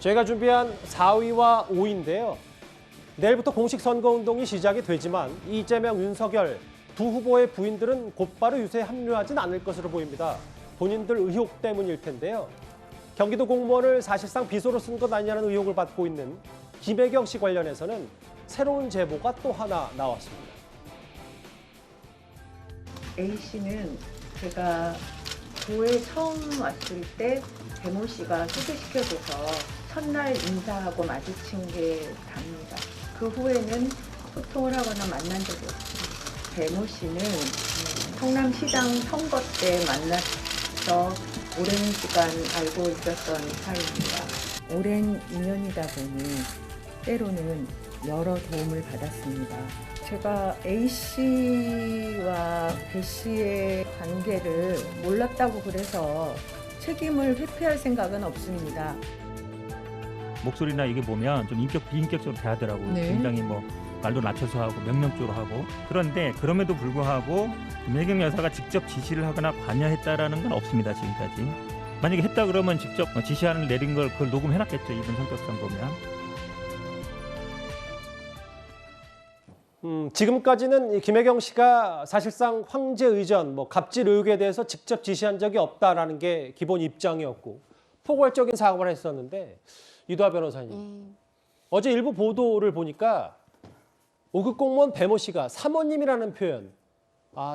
저희가 준비한 4위와 5위인데요. 내일부터 공식 선거운동이 시작이 되지만 이재명, 윤석열 두 후보의 부인들은 곧바로 유세에 합류하진 않을 것으로 보입니다. 본인들 의혹 때문일 텐데요. 경기도 공무원을 사실상 비서로 쓴 것 아니냐는 의혹을 받고 있는 김혜경 씨 관련해서는 새로운 제보가 또 하나 나왔습니다. A씨는 제가 구에 처음 왔을 때 배모 씨가 소개시켜줘서 첫날 인사하고 마주친 게 답니다. 그 후에는 소통을 하거나 만난 적이 없습니다. 배모 씨는 성남시장 선거 때 만나서 오랜 시간 알고 있었던 사이입니다. 오랜 인연이다 보니 때로는 여러 도움을 받았습니다. 제가 A씨와 B씨의 관계를 몰랐다고 그래서 책임을 회피할 생각은 없습니다. 목소리나 이게 보면 좀 비인격적으로 대하더라고요. 네. 굉장히 말도 낮춰서 하고 명령적으로 하고. 그런데 그럼에도 불구하고 김혜경 여사가 직접 지시를 하거나 관여했다라는 건 없습니다. 지금까지. 만약에 했다 그러면 직접 지시안을 내린 걸 그걸 녹음해놨겠죠. 이분 성격상 보면. 지금까지는 김혜경 씨가 사실상 황제 의전, 갑질 의혹에 대해서 직접 지시한 적이 없다라는 게 기본 입장이었고 포괄적인 사과를 했었는데 이도하 변호사님, 어제 일부 보도를 보니까 5급 공무원 배모 씨가 사모님이라는 표현,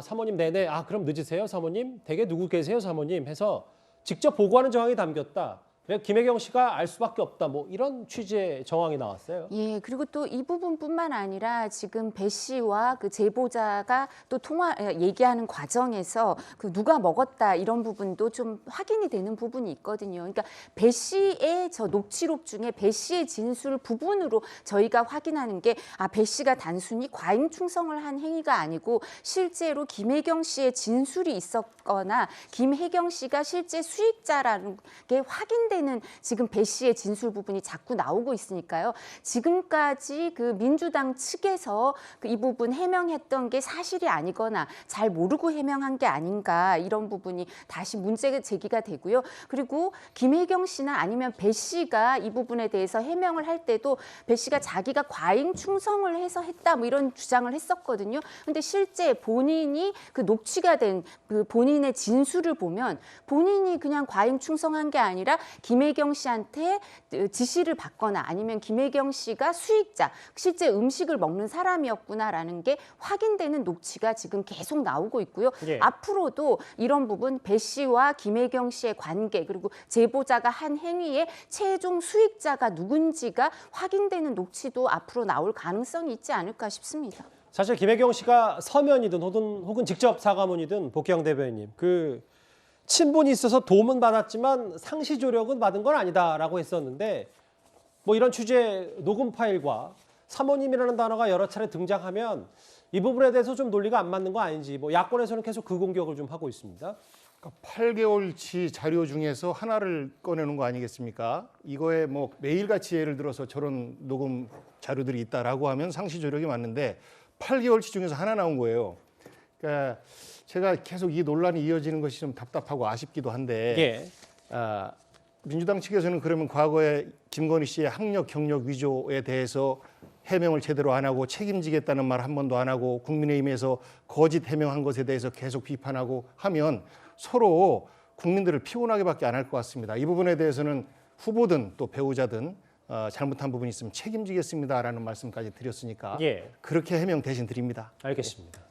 사모님 네네, 그럼 늦으세요 사모님, 댁에 누구 계세요 사모님 해서 직접 보고하는 정황이 담겼다. 김혜경 씨가 알 수밖에 없다. 이런 취지의 정황이 나왔어요. 예, 그리고 또 이 부분뿐만 아니라 지금 배 씨와 그 제보자가 또 얘기하는 과정에서 그 누가 먹었다 이런 부분도 좀 확인이 되는 부분이 있거든요. 그러니까 배 씨의 저 녹취록 중에 배 씨의 진술 부분으로 저희가 확인하는 게 배 씨가 단순히 과잉 충성을 한 행위가 아니고 실제로 김혜경 씨의 진술이 있었거나 김혜경 씨가 실제 수익자라는 게 확인되는 지금 배 씨의 진술 부분이 자꾸 나오고 있으니까요. 지금까지 그 민주당 측에서 이 부분 해명했던 게 사실이 아니거나 잘 모르고 해명한 게 아닌가 이런 부분이 다시 문제 제기가 되고요. 그리고 김혜경 씨나 아니면 배 씨가 이 부분에 대해서 해명을 할 때도 배 씨가 자기가 과잉 충성을 해서 했다 이런 주장을 했었거든요. 근데 실제 본인이 그 녹취가 된 그 본인의 진술을 보면 본인이 그냥 과잉 충성한 게 아니라 김혜경 씨한테 지시를 받거나 아니면 김혜경 씨가 수익자, 실제 음식을 먹는 사람이었구나라는 게 확인되는 녹취가 지금 계속 나오고 있고요. 예. 앞으로도 이런 부분 배 씨와 김혜경 씨의 관계 그리고 제보자가 한 행위의 최종 수익자가 누군지가 확인되는 녹취도 앞으로 나올 가능성이 있지 않을까 싶습니다. 사실 김혜경 씨가 서면이든 혹은 직접 사과문이든 복경 대변인님, 친분이 있어서 도움은 받았지만 상시 조력은 받은 건 아니다라고 했었는데 이런 취지의 녹음 파일과 사모님이라는 단어가 여러 차례 등장하면 이 부분에 대해서 좀 논리가 안 맞는 거 아닌지 야권에서는 계속 그 공격을 좀 하고 있습니다. 그러니까 8개월치 자료 중에서 하나를 꺼내는 거 아니겠습니까? 이거에 매일같이 예를 들어서 저런 녹음 자료들이 있다라고 하면 상시 조력이 맞는데 8개월치 중에서 하나 나온 거예요. 그러니까 제가 계속 이 논란이 이어지는 것이 좀 답답하고 아쉽기도 한데 민주당 측에서는 그러면 과거에 김건희 씨의 학력, 경력 위조에 대해서 해명을 제대로 안 하고 책임지겠다는 말 한 번도 안 하고 국민의힘에서 거짓 해명한 것에 대해서 계속 비판하고 하면 서로 국민들을 피곤하게밖에 안 할 것 같습니다. 이 부분에 대해서는 후보든 또 배우자든 잘못한 부분이 있으면 책임지겠습니다라는 말씀까지 드렸으니까 그렇게 해명 대신 드립니다. 알겠습니다.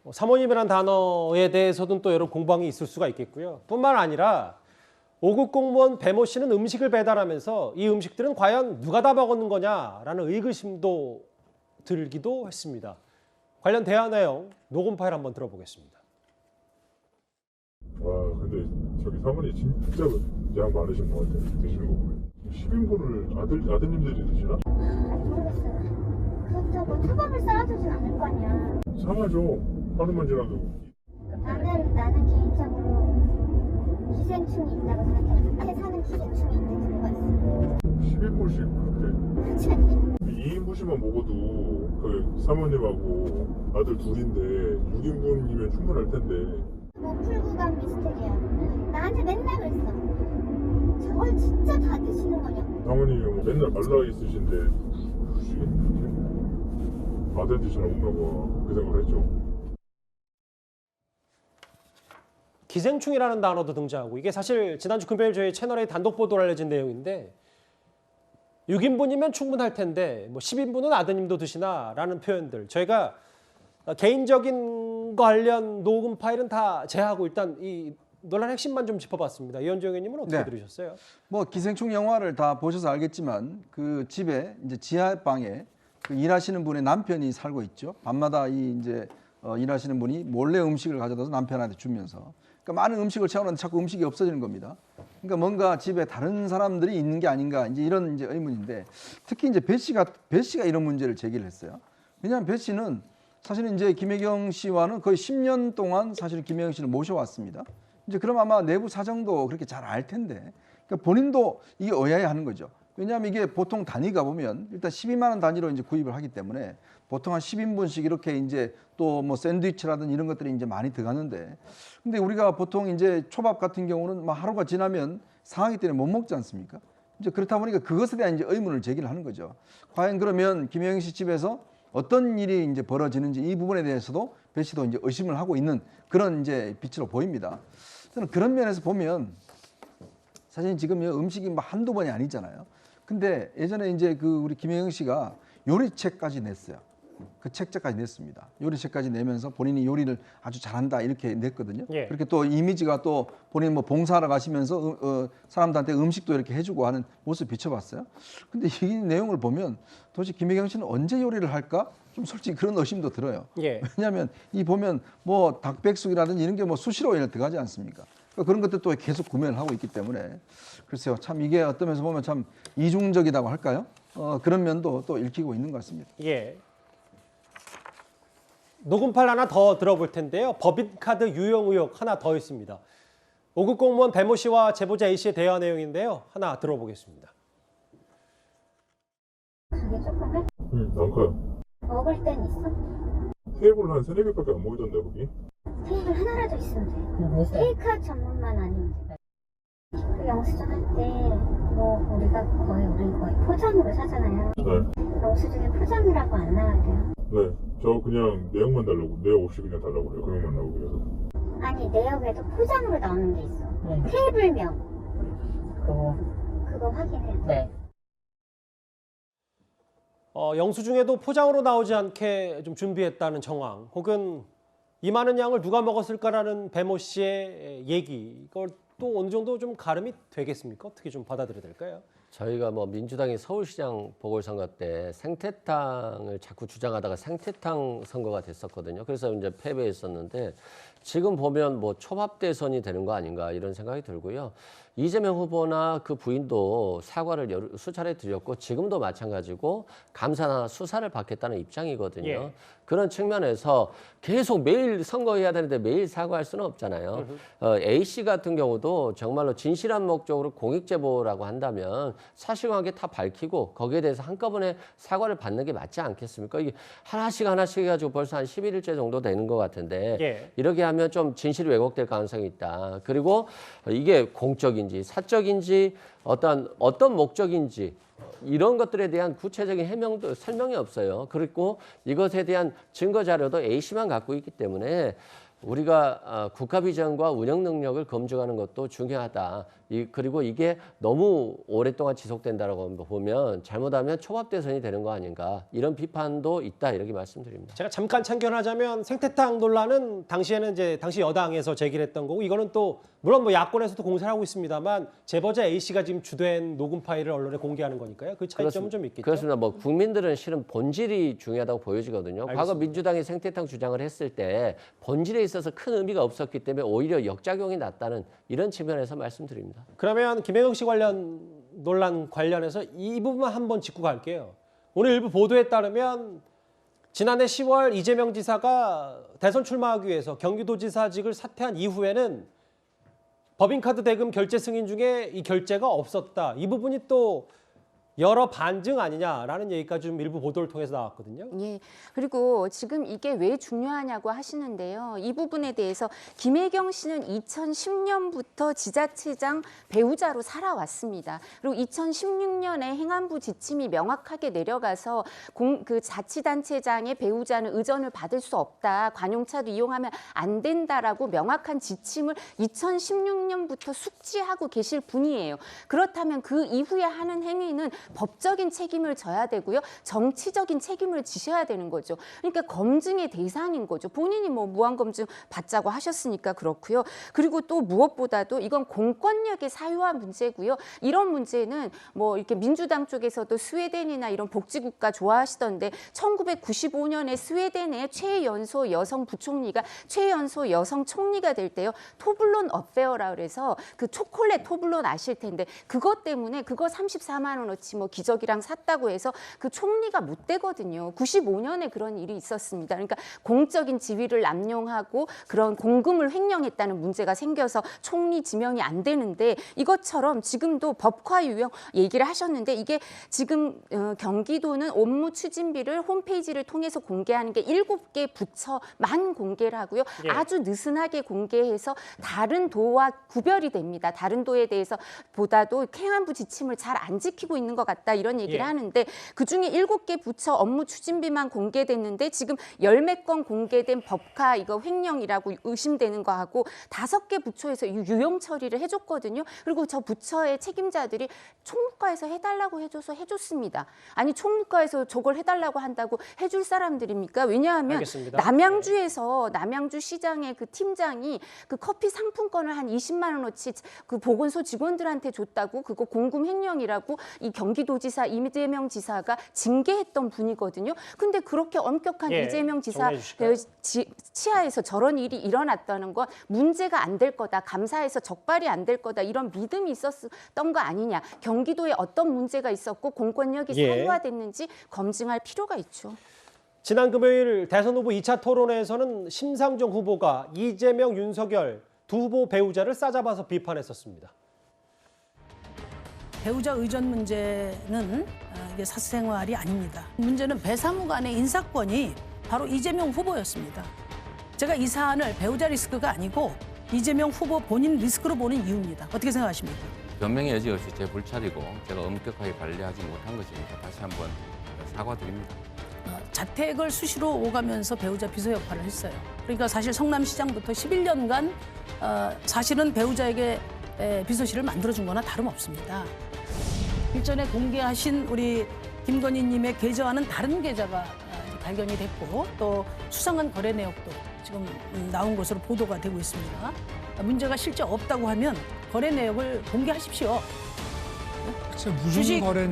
사모님이라는 단어에 대해서는 또 여러 공방이 있을 수가 있겠고요. 뿐만 아니라 5급 공무원 배모 씨는 음식을 배달하면서 이 음식들은 과연 누가 다 먹었는 거냐라는 의구심도 들기도 했습니다. 관련 대화 내용 녹음 파일 한번 들어보겠습니다. 와, 근데 저기 사모님 진짜 양 많으신 것 같아요. 드시는 거 보면 10인분을 아드님들이 드시나? 모르겠어요. 그렇다고 초밥을 쌓아주진 않을 거 아니야. 상하죠. 하루만 지나도. 나는 개인적으로 기생충이 있다고 생각해. 밑에 사는 기생충이 있는 경우가 있어. 10인분씩 그렇게. 그렇지 않니? 2인분씩만 먹어도 그 사모님하고 아들 둘인데 6인분이면 충분할 텐데. 풀구간 미스테리야. 나한테 맨날 그랬어. 저걸 진짜 다 드시는 거냐고. 사모님이 뭐 맨날 말라 있으신데 아들 드시나 먹나 그 생각을 했죠. 기생충이라는 단어도 등장하고 이게 사실 지난주 금요일 저희 채널에 단독 보도로 알려진 내용인데 6인분이면 충분할 텐데 뭐 10인분은 아드님도 드시나라는 표현들 저희가 개인적인 관련 녹음 파일은 다 제하고 일단 이 논란 핵심만 좀 짚어봤습니다. 이현주 의원님은 어떻게 네. 들으셨어요? 뭐 기생충 영화를 다 보셔서 알겠지만 그 집에 이제 지하방에 그 일하시는 분의 남편이 살고 있죠. 밤마다 이 이제 일하시는 분이 몰래 음식을 가져다서 남편한테 주면서 그러니까 많은 음식을 채워놨는데 자꾸 음식이 없어지는 겁니다. 그러니까 뭔가 집에 다른 사람들이 있는 게 아닌가 이제 이런 이제 의문인데 특히 이제 배 씨가 이런 문제를 제기를 했어요. 왜냐하면 배 씨는 사실은 이제 김혜경 씨와는 거의 10년 동안 사실 김혜경 씨를 모셔왔습니다. 이제 그럼 아마 내부 사정도 그렇게 잘 알 텐데 그러니까 본인도 이게 의아해하는 거죠. 왜냐하면 이게 보통 단위가 보면 일단 12만 원 단위로 이제 구입을 하기 때문에 보통 한 10인분씩 이렇게 이제 또 뭐 샌드위치라든 이런 것들이 이제 많이 들어가는데 근데 우리가 보통 이제 초밥 같은 경우는 막 하루가 지나면 상하기 때문에 못 먹지 않습니까? 이제 그렇다 보니까 그것에 대한 이제 의문을 제기를 하는 거죠. 과연 그러면 김혜경 씨 집에서 어떤 일이 이제 벌어지는지 이 부분에 대해서도 배 씨도 이제 의심을 하고 있는 그런 이제 빛으로 보입니다. 저는 그런 면에서 보면 사실 지금 음식이 뭐 한두 번이 아니잖아요. 근데 예전에 이제 그 우리 김혜경 씨가 요리책까지 냈어요. 그 책자까지 냈습니다. 요리책까지 내면서 본인이 요리를 아주 잘한다 이렇게 냈거든요. 예. 그렇게 또 이미지가 또 본인 뭐 봉사하러 가시면서 사람들한테 음식도 이렇게 해주고 하는 모습 비춰봤어요. 근데 이 내용을 보면 도대체 김혜경 씨는 언제 요리를 할까? 좀 솔직히 그런 의심도 들어요. 예. 왜냐하면 이 보면 뭐 닭백숙이라든지 이런 게 뭐 수시로 들어가지 않습니까? 그러니까 그런 것들 또 계속 구매를 하고 있기 때문에 글쎄요. 참 이게 어떤 면에서 보면 참 이중적이라고 할까요? 그런 면도 또 읽히고 있는 것 같습니다. 예. 녹음 파일 하나 더 들어볼 텐데요. 법인카드 유용 의혹 하나 더 있습니다. 5급 공무원 배모 씨와 제보자 A 씨의 대화 내용인데요. 하나 들어보겠습니다. 가게 조금 할? 응, 안 커요. 먹을 땐 있어? 테이블 한 3-4개밖에 안 모이던데 거기? 테이블 하나라도 있으면 돼. 테이크아웃 전문만 아니면 돼. 그 영수증 할 때 뭐 우리가 거의 포장으로 사잖아요. 네. 영수증에 포장이라고 안 나와야 돼요. 네. 저 그냥 내역만 달라고 내역 없이 그냥 달라고 그래요. 금액만 나오고 그래서. 아니 내역에도 포장으로 나오는 게 있어. 테이블명. 그거 확인해야 돼. 영수증에도 포장으로 나오지 않게 좀 준비했다는 정황 혹은 이 많은 양을 누가 먹었을까라는 배모 씨의 얘기 이걸 또 어느 정도 좀 가름이 되겠습니까? 어떻게 좀 받아들여야 될까요? 저희가 뭐 민주당이 서울시장 보궐선거 때 생태탕을 자꾸 주장하다가 생태탕 선거가 됐었거든요. 그래서 이제 패배했었는데 지금 보면 뭐 초밥 대선이 되는 거 아닌가 이런 생각이 들고요. 이재명 후보나 그 부인도 사과를 수차례 드렸고 지금도 마찬가지고 감사나 수사를 받겠다는 입장이거든요. 예. 그런 측면에서 계속 매일 선거해야 되는데 매일 사과할 수는 없잖아요. A씨 같은 경우도 정말로 진실한 목적으로 공익제보라고 한다면 사실관계 다 밝히고 거기에 대해서 한꺼번에 사과를 받는 게 맞지 않겠습니까? 이게 하나씩 해가지고 벌써 한 11일째 정도 되는 것 같은데 예. 이렇게 하면 좀 진실이 왜곡될 가능성이 있다. 그리고 이게 공적인지 사적인지 어떤 목적인지 이런 것들에 대한 구체적인 해명도 설명이 없어요. 그리고 이것에 대한 증거 자료도 A씨만 갖고 있기 때문에 우리가 국가 비전과 운영 능력을 검증하는 것도 중요하다. 그리고 이게 너무 오랫동안 지속된다라고 보면 잘못하면 초밥 대선이 되는 거 아닌가 이런 비판도 있다 이렇게 말씀드립니다. 제가 잠깐 참견하자면 생태탕 논란은 당시에는 이제 당시 여당에서 제기를 했던 거고 이거는 또 물론 뭐 야권에서도 공세를 하고 있습니다만 제보자 A 씨가 지금 주된 녹음 파일을 언론에 공개하는 거니까요. 그 차이점은 좀 있겠죠. 그렇습니다. 뭐 국민들은 실은 본질이 중요하다고 보여지거든요. 알겠습니다. 과거 민주당이 생태탕 주장을 했을 때 본질에 있어서 큰 의미가 없었기 때문에 오히려 역작용이 났다는 이런 측면에서 말씀드립니다. 그러면 김혜경 씨 관련 논란 관련해서 이 부분만 한번 짚고 갈게요. 오늘 일부 보도에 따르면 지난해 10월 이재명 지사가 대선 출마하기 위해서 경기도지사직을 사퇴한 이후에는 법인카드 대금 결제 승인 중에 이 결제가 없었다. 이 부분이 또 여러 반증 아니냐라는 얘기까지 좀 일부 보도를 통해서 나왔거든요. 예. 그리고 지금 이게 왜 중요하냐고 하시는데요. 이 부분에 대해서 김혜경 씨는 2010년부터 지자체장 배우자로 살아왔습니다. 그리고 2016년에 행안부 지침이 명확하게 내려가서 그 자치단체장의 배우자는 의전을 받을 수 없다. 관용차도 이용하면 안 된다라고 명확한 지침을 2016년부터 숙지하고 계실 분이에요. 그렇다면 그 이후에 하는 행위는 법적인 책임을 져야 되고요. 정치적인 책임을 지셔야 되는 거죠. 그러니까 검증의 대상인 거죠. 본인이 뭐 무한검증 받자고 하셨으니까 그렇고요. 그리고 또 무엇보다도 이건 공권력의 사유화 문제고요. 이런 문제는 뭐 이렇게 민주당 쪽에서도 스웨덴이나 이런 복지국가 좋아하시던데 1995년에 스웨덴의 최연소 여성 부총리가 최연소 여성 총리가 될 때요. 토블론 어페어라 그래서 그 초콜릿 토블론 아실 텐데 그것 때문에 그거 34만 원어치 뭐 기저귀랑 샀다고 해서 그 총리가 못 되거든요. 95년에 그런 일이 있었습니다. 그러니까 공적인 지위를 남용하고 그런 공금을 횡령했다는 문제가 생겨서 총리 지명이 안 되는데 이것처럼 지금도 법화 유형 얘기를 하셨는데 이게 지금 경기도는 업무 추진비를 홈페이지를 통해서 공개하는 게 7개 부처만 공개를 하고요. 예. 아주 느슨하게 공개해서 다른 도와 구별이 됩니다. 다른 도에 대해서 보다도 행안부 지침을 잘 안 지키고 있는 것 같다 이런 얘기를 예. 하는데 그중에 7개 부처 업무 추진비만 공개됐는데 지금 10몇 건 공개된 법화 이거 횡령이라고 의심되는 거하고 5개 부처에서 유용 처리를 해줬거든요. 그리고 저 부처의 책임자들이 총무과에서 해달라고 해줘서 해줬습니다. 아니 총무과에서 저걸 해달라고 한다고 해줄 사람들입니까? 왜냐하면 알겠습니다. 남양주에서 남양주 시장의 그 팀장이 그 커피 상품권을 한 20만 원어치 그 보건소 직원들한테 줬다고 그거 공금 횡령이라고 이 경기도지사 이재명 지사가 징계했던 분이거든요. 근데 그렇게 엄격한 예, 이재명 지사 정리해 주실까요? 치하에서 저런 일이 일어났다는 건 문제가 안 될 거다. 감사해서 적발이 안 될 거다. 이런 믿음이 있었던 거 아니냐. 경기도에 어떤 문제가 있었고 공권력이 예. 사유화됐는지 검증할 필요가 있죠. 지난 금요일 대선 후보 2차 토론회에서는 심상정 후보가 이재명, 윤석열 두 후보 배우자를 싸잡아서 비판했었습니다. 배우자 의전 문제는 이게 사생활이 아닙니다. 문제는 배사무 간의 인사권이 바로 이재명 후보였습니다. 제가 이 사안을 배우자 리스크가 아니고 이재명 후보 본인 리스크로 보는 이유입니다. 어떻게 생각하십니까? 변명의 여지 없이 제 불찰이고 제가 엄격하게 관리하지 못한 것이니까 다시 한번 사과드립니다. 자택을 수시로 오가면서 배우자 비서 역할을 했어요. 그러니까 사실 성남시장부터 11년간 사실은 배우자에게 비서실을 만들어준 거나 다름없습니다. 일전에 공개하신 우리 김건희님의 계좌와는 다른 계좌가 발견이 됐고 또 수상한 거래 내역도 지금 나온 것으로 보도가 되고 있습니다. 문제가 실제 없다고 하면 거래 내역을 공개하십시오.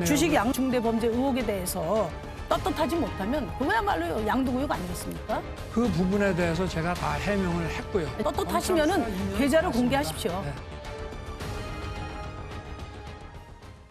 주식 양중대 범죄 의혹에 대해서 떳떳하지 못하면 그거야말로 양도구역 아니겠습니까? 그 부분에 대해서 제가 다 해명을 했고요. 떳떳하시면은 계좌를 공개하십시오. 네.